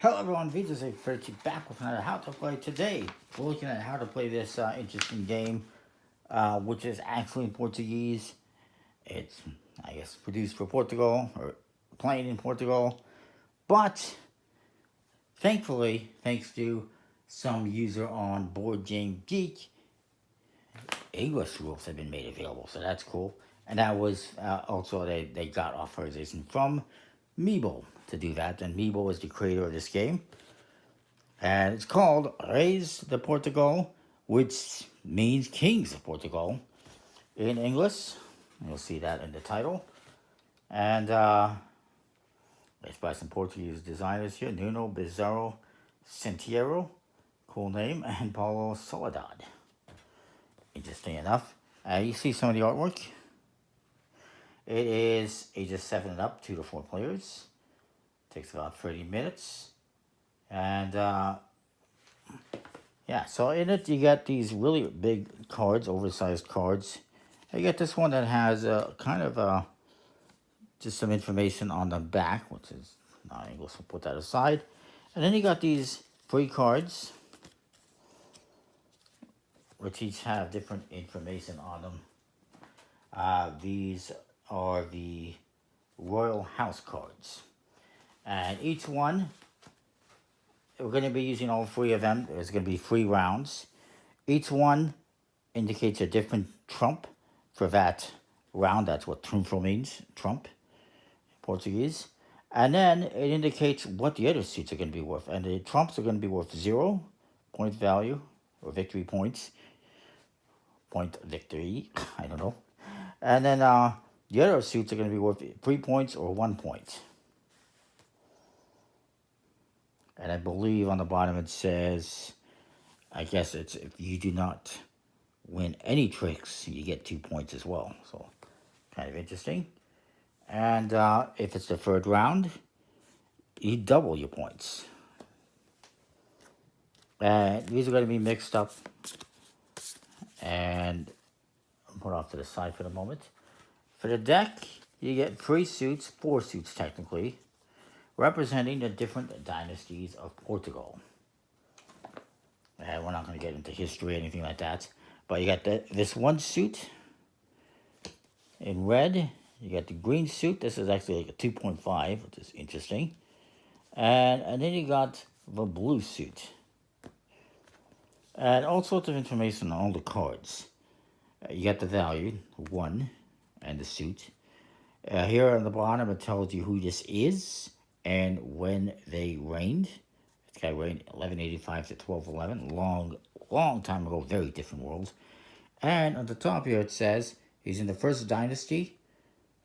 Hello everyone, Vito's a Freddy back with another How to Play. Today, we're looking at how to play this interesting game, which is actually in Portuguese. It's, I guess, produced for Portugal, or playing in Portugal. But, thankfully, thanks to some user on Board Game Geek, English rules have been made available, so that's cool. And that was also, they got authorization from Mebo to do that, and Mebo is the creator of this game. And it's called Reis de Portugal, which means Kings of Portugal in English. You'll see that in the title. And it's by some Portuguese designers here, Nuno Bizarro Sentiero, cool name, and Paulo Soledad. Interesting enough. You see some of the artwork. It is ages 7 and up, 2 to 4 players. Takes about 30 minutes. And yeah, so in it you get these really big cards, oversized cards. You get this one that has kind of just some information on the back, which is not English, we'll put that aside. And then you got these free cards, which each have different information on them. These are the Royal House cards. And each one, we're going to be using all 3 of them. There's going to be 3 rounds. Each one indicates a different trump for that round. That's what trunfo means, trump, Portuguese. And then it indicates what the other suits are going to be worth. And the trumps are going to be worth 0 point value, or victory points. Point victory, I don't know. And then the other suits are going to be worth 3 points or 1 point. And I believe on the bottom it says, I guess it's if you do not win any tricks, you get 2 points as well. So, kind of interesting. And if it's the 3rd round, you double your points. And these are going to be mixed up and put off to the side for the moment. For the deck, you get 3 suits, 4 suits technically, representing the different dynasties of Portugal. We're not going to get into history or anything like that. But you got this one suit in red. You got the green suit. This is actually like a 2.5, which is interesting. And then you got the blue suit. And all sorts of information on all the cards. You got the value, 1, and the suit. Here on the bottom, it tells you who this is and when they reigned. This guy reigned 1185 to 1211. Long time ago, very different world. And on the top here, it says he's in the 1st dynasty,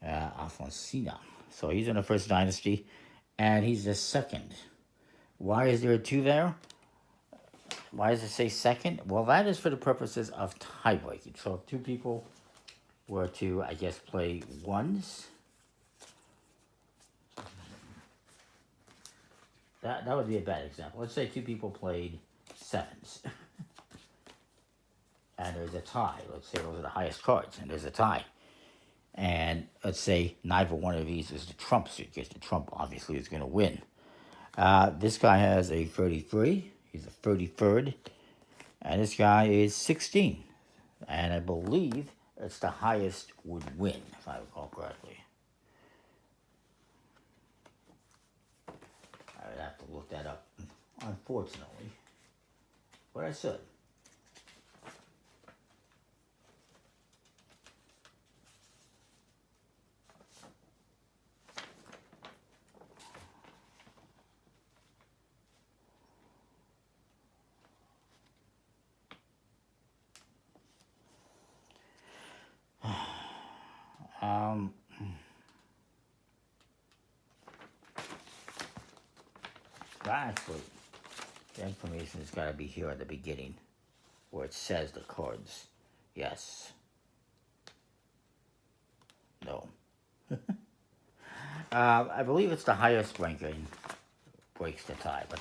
Alfonsina. So he's in the 1st dynasty, and he's the 2nd. Why is there a 2 there? Why does it say 2nd? Well, that is for the purposes of tie breaking. So if 2 people were to, I guess, play 1s, that would be a bad example. Let's say 2 people played 7s. And there's a tie. Let's say those are the highest cards, and there's a tie. And let's say neither one of these is the trump suit, because the trump obviously is going to win. This guy has a 33. He's a 33rd. And this guy is 16. And I believe it's the highest would win, if I recall correctly. I would have to look that up, unfortunately. But I should. Actually, the information has got to be here at the beginning, where it says the cards. Yes. No. I believe it's the highest ranking breaks the tie, but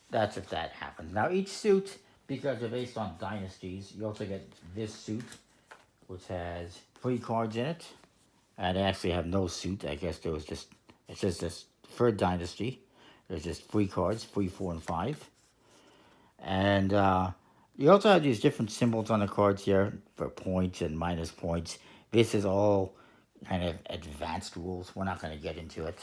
that's if that happens. Now, each suit, because they're based on dynasties, you also get this suit, which has 3 cards in it. And they actually have no suit. I guess there was just, it says this 3rd dynasty. There's just free cards, 3, 4, and 5. And you also have these different symbols on the cards here for points and minus points. This is all kind of advanced rules. We're not going to get into it.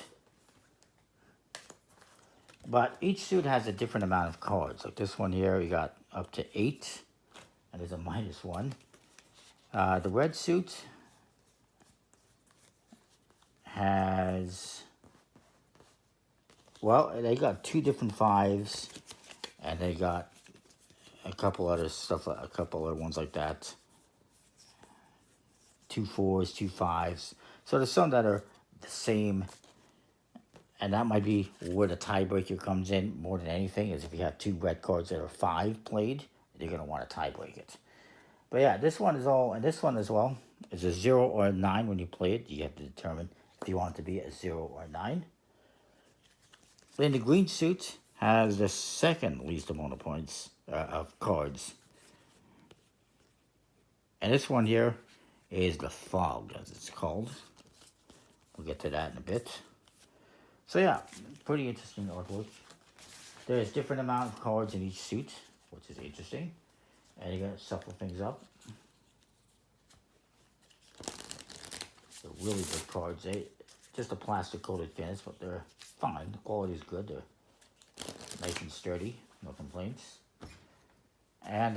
But each suit has a different amount of cards. Like this one here, you got up to 8. And there's a -1. The red suit has, well, they got 2 different 5s. And they got a couple other stuff, a couple other ones like that. 2 4s, 2 5s. So there's some that are the same. And that might be where the tiebreaker comes in more than anything, is if you have 2 red cards that are 5 played, you're going to want to tiebreak it. But yeah, this one is all, and this one as well, is a 0 or a 9 when you play it. You have to determine if you want it to be a 0 or a 9. Then the green suit has the second least amount of points, of cards. And this one here is the fog, as it's called. We'll get to that in a bit. So yeah, pretty interesting artwork. There's different amount of cards in each suit, which is interesting. And you're going to shuffle things up. They're really good cards. Just a plastic coated finish, but they're fine. The quality is good. They're nice and sturdy. No complaints. And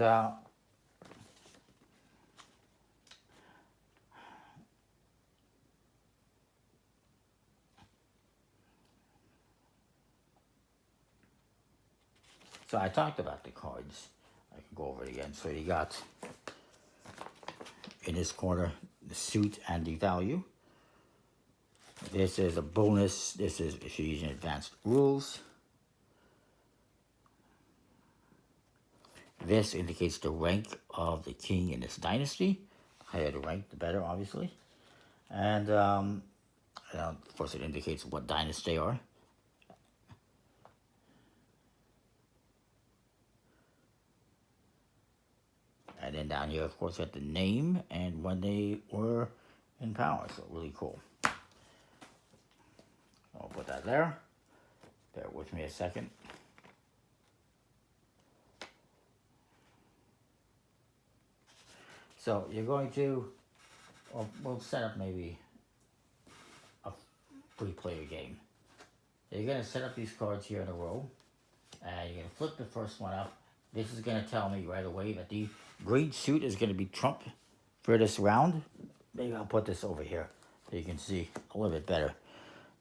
so I talked about the cards. I can go over it again. So you got, in this corner, the suit and the value. This is a bonus. This is if you're using advanced rules. This indicates the rank of the king in this dynasty. The higher the rank, the better, obviously. And of course, it indicates what dynasty they are. And then down here, of course, you have the name and when they were in power. So really cool. I'll put that there. Bear with me a second. So you're going to, or we'll set up maybe a free player game. You're going to set up these cards here in a row. And you're going to flip the first one up. This is going to tell me right away that the green suit is going to be trump for this round. Maybe I'll put this over here so you can see a little bit better.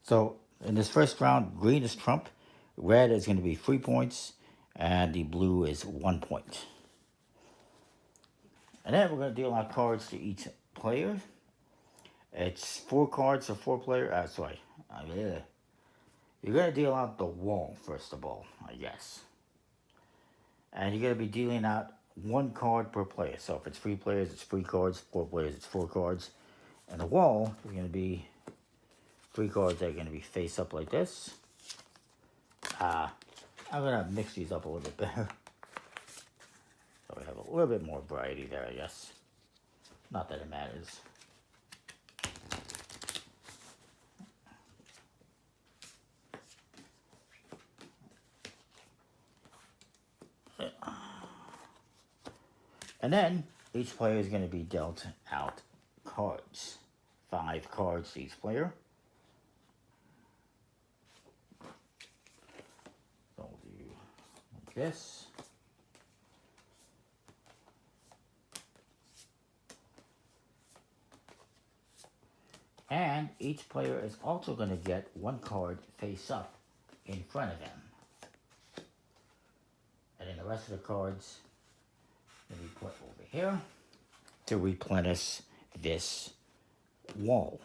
So in this first round, green is trump. Red is going to be 3 points. And the blue is 1 point. And then we're going to deal out cards to each player. It's 4 cards for 4 players. You're going to deal out the wall, first of all, I guess. And you're going to be dealing out 1 card per player. So if it's 3 players, it's 3 cards. 4 players, it's 4 cards. And the wall is going to be 3 cards that are going to be face up like this. I'm going to mix these up a little bit better. So we have a little bit more variety there, I guess. Not that it matters. And then each player is going to be dealt out cards. 5 cards to each player. So we'll do like this. And each player is also going to get 1 card face up in front of them. And then the rest of the cards will be put over here to replenish this wall.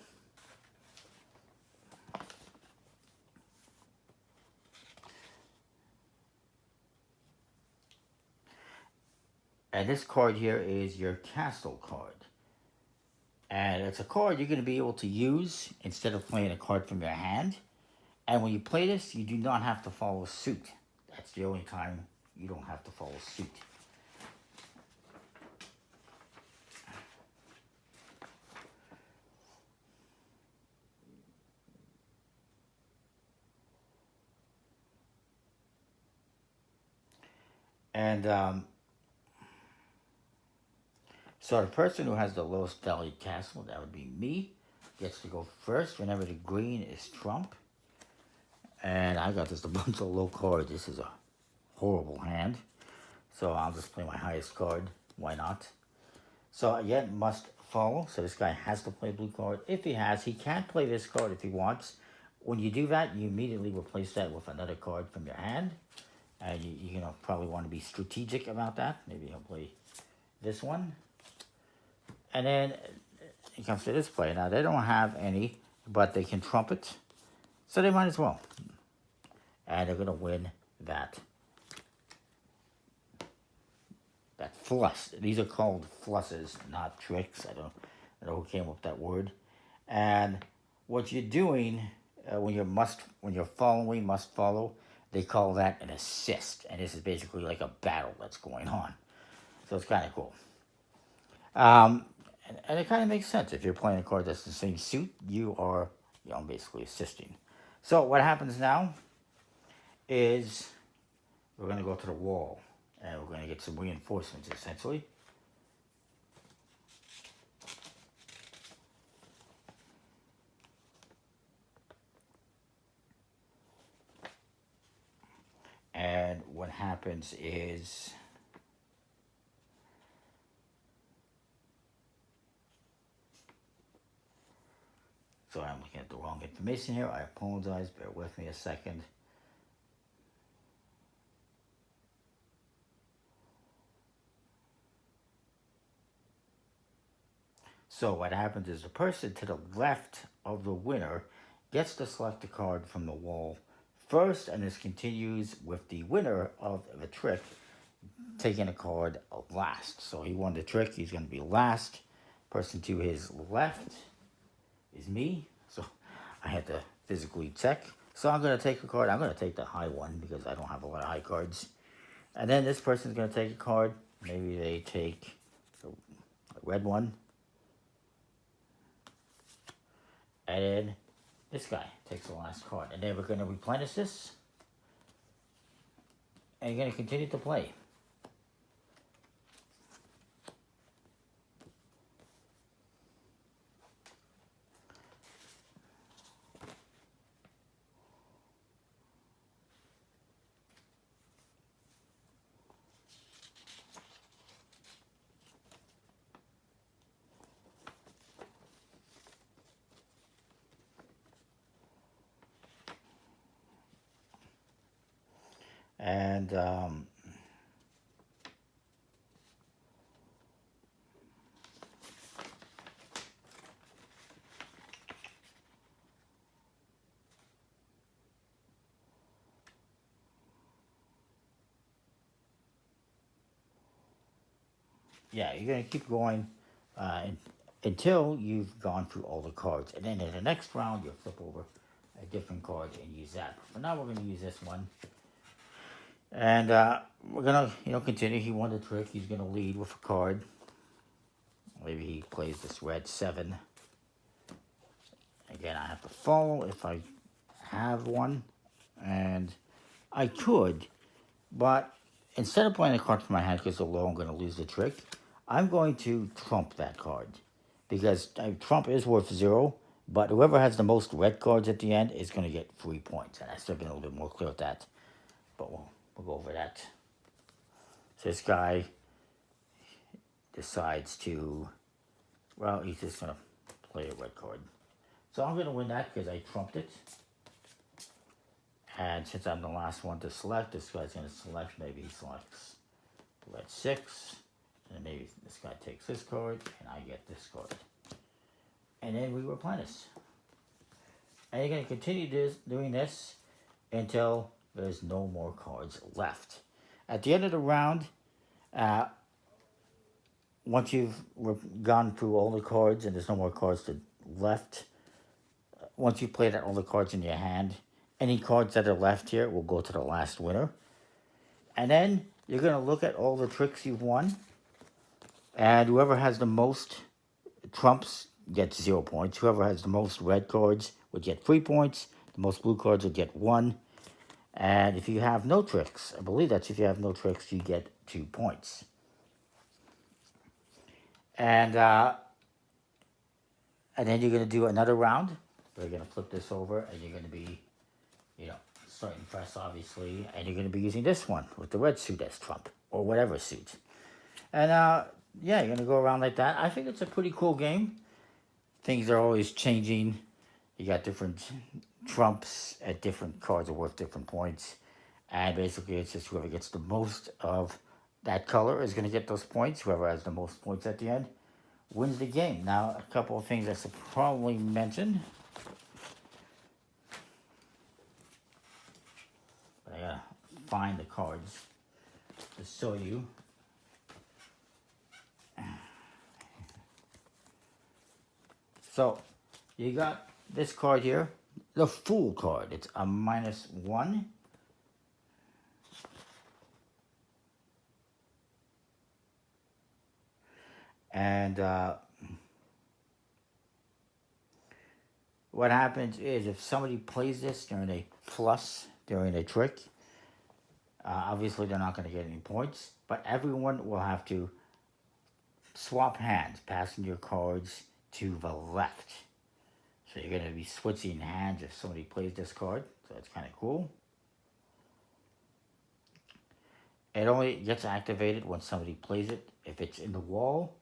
And this card here is your castle card. And it's a card you're going to be able to use instead of playing a card from your hand. And when you play this, you do not have to follow suit. That's the only time you don't have to follow suit. And so the person who has the lowest valued castle, that would be me, gets to go first whenever the green is trump. And I got just a bunch of low cards. This is a horrible hand. So I'll just play my highest card. Why not? So again, must follow. So this guy has to play blue card. If he has, he can't play this card if he wants. When you do that, you immediately replace that with another card from your hand. And you know, probably want to be strategic about that. Maybe he'll play this one. And then it comes to this player. Now, they don't have any, but they can trumpet. So they might as well. And they're going to win that flush. These are called flushes, not tricks. I don't know who came up with that word. And what you're doing when you're following, must follow, they call that an assist. And this is basically like a battle that's going on. So it's kind of cool. And it kind of makes sense. If you're playing a card that's the same suit, you are, you know, basically assisting. So what happens now is we're going to go to the wall. And we're going to get some reinforcements, essentially. And what happens is... So I'm looking at the wrong information here. I apologize. Bear with me a second. So what happens is the person to the left of the winner gets to select a card from the wall first, and this continues with the winner of the trick taking a card last. So he won the trick. He's going to be last. Person to his left is me. So I had to physically check. So I'm going to take a card. I'm going to take the high one because I don't have a lot of high cards. And then this person's going to take a card. Maybe they take a red one. And then this guy takes the last card. And then we're going to replenish this. And you're going to continue to play. And yeah, you're going to keep going until you've gone through all the cards. And then in the next round, you'll flip over a different card and use that. For now, we're going to use this one. And we're going to, continue. He won the trick. He's going to lead with a card. Maybe he plays this red 7. Again, I have to follow if I have one. And I could, but instead of playing a card from my hand because it's low, I'm going to lose the trick. I'm going to trump that card. Because trump is worth 0. But whoever has the most red cards at the end is going to get 3 points. And I should have been a little bit more clear with that. But we'll go over that. So this guy decides to, well, he's just going to play a red card. So I'm going to win that because I trumped it. And since I'm the last one to select, this guy's going to select, maybe he selects red 6. And maybe this guy takes this card, and I get this card. And then we replenish. And you're going to continue doing this until there's no more cards left. At the end of the round, once you've gone through all the cards and there's no more cards left, once you've played out all the cards in your hand, any cards that are left here will go to the last winner. And then you're going to look at all the tricks you've won. And whoever has the most trumps gets 0 points. Whoever has the most red cards would get 3 points. The most blue cards would get 1. And if you have no tricks, I believe that's if you have no tricks, you get 2 points. And then you're going to do another round. You're going to flip this over, and you're going to be, starting press, obviously. And you're going to be using this one with the red suit as trump, or whatever suit. And yeah, you're going to go around like that. I think it's a pretty cool game. Things are always changing. You got different trumps, and different cards are worth different points. And basically, it's just whoever gets the most of that color is going to get those points. Whoever has the most points at the end wins the game. Now, a couple of things I should probably mention. But I gotta find the cards to show you. So, you got this card here, the Fool card. It's a -1. And what happens is if somebody plays this during a plus, during a trick, obviously they're not going to get any points, but everyone will have to swap hands, passing your cards to the left. So you're going to be switching hands if somebody plays this card, so it's kind of cool. It only gets activated when somebody plays it, if it's in the wall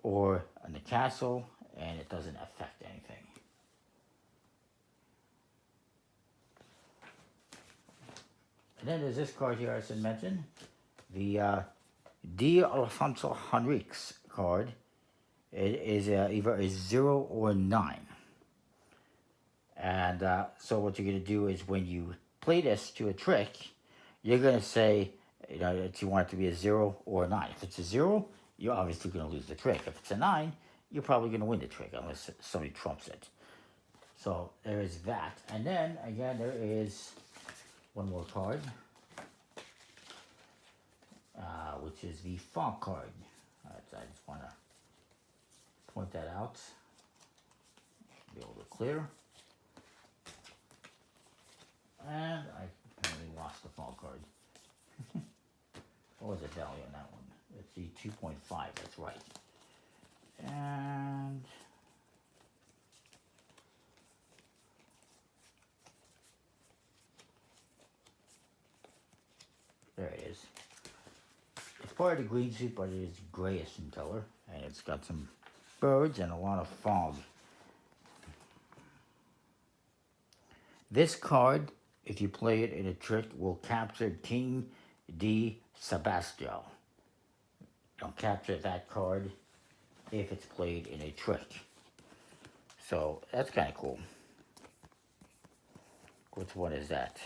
or in the castle, and it doesn't affect anything. And then there's this card here I should mention, the D. Alfonso Henriques card. It is either a 0 or 9. And so what you're going to do is when you play this to a trick, you're going to say that you want it to be a 0 or a 9. If it's a 0, you're obviously going to lose the trick. If it's a 9, you're probably going to win the trick unless somebody trumps it. So there is that. And then, again, there is one more card, which is the Fog card. I just want to point that out. Be able to clear. And I apparently lost the Fog card. What was the value on that one? It's the 2.5, that's right. And there it is. It's part of the green suit, but it is grayish in color. And it's got some birds and a lot of fog. This card, if you play it in a trick, will capture King D. Sebastião. Don't capture that card if it's played in a trick. So that's kind of cool. Which one is that?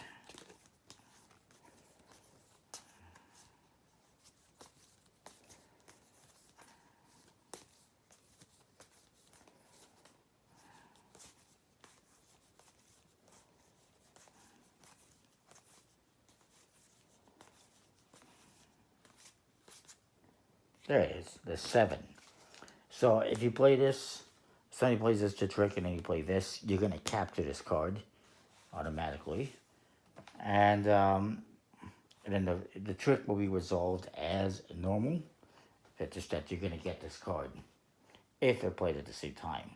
There it is, the 7. So if you play this, somebody plays this to trick and then you play this, you're going to capture this card automatically. And then the trick will be resolved as normal. It's just that you're going to get this card if they're played at the same time.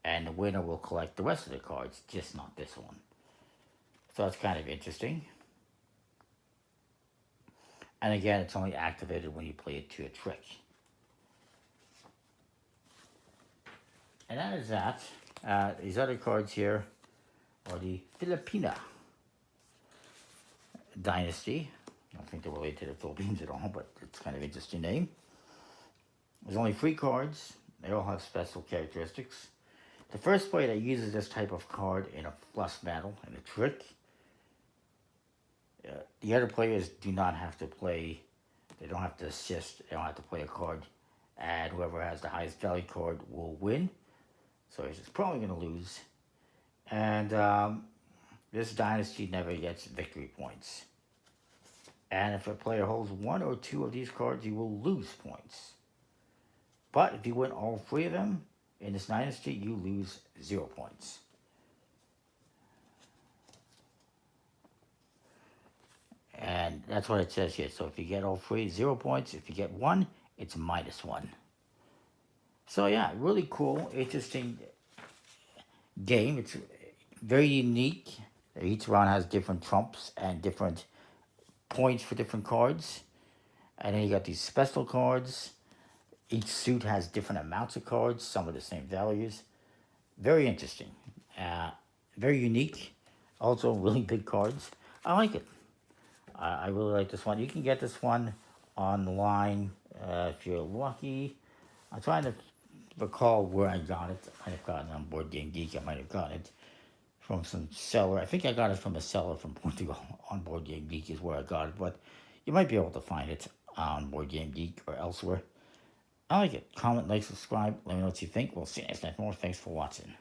And the winner will collect the rest of the cards, just not this one. So that's kind of interesting. And again, it's only activated when you play it to a trick. And that is that. These other cards here are the Filipina Dynasty. I don't think they're related to the Philippines at all, but it's kind of an interesting name. There's only 3 cards. They all have special characteristics. The first player that uses this type of card in a plus battle, in a trick, the other players do not have to play, they don't have to assist, they don't have to play a card, and whoever has the highest value card will win. So he's probably going to lose. And this dynasty never gets victory points. And if a player holds 1 or 2 of these cards, you will lose points. But if you win all 3 of them in this dynasty, you lose 0 points. That's what it says here. So if you get all three, 0 points. If you get one, it's -1. So yeah, really cool, interesting game. It's very unique. Each round has different trumps and different points for different cards. And then you got these special cards. Each suit has different amounts of cards, some of the same values. Very interesting. Uh, Very unique. Also, really big cards. I like it. I really like this one. You can get this one online if you're lucky. I'm trying to recall where I got it. I might have gotten it on Board Game Geek. I might have gotten it from some seller. I think I got it from a seller from Portugal on Board Game Geek is where I got it. But you might be able to find it on Board Game Geek or elsewhere. I like it. Comment, like, subscribe. Let me know what you think. We'll see you next time. More. Thanks for watching.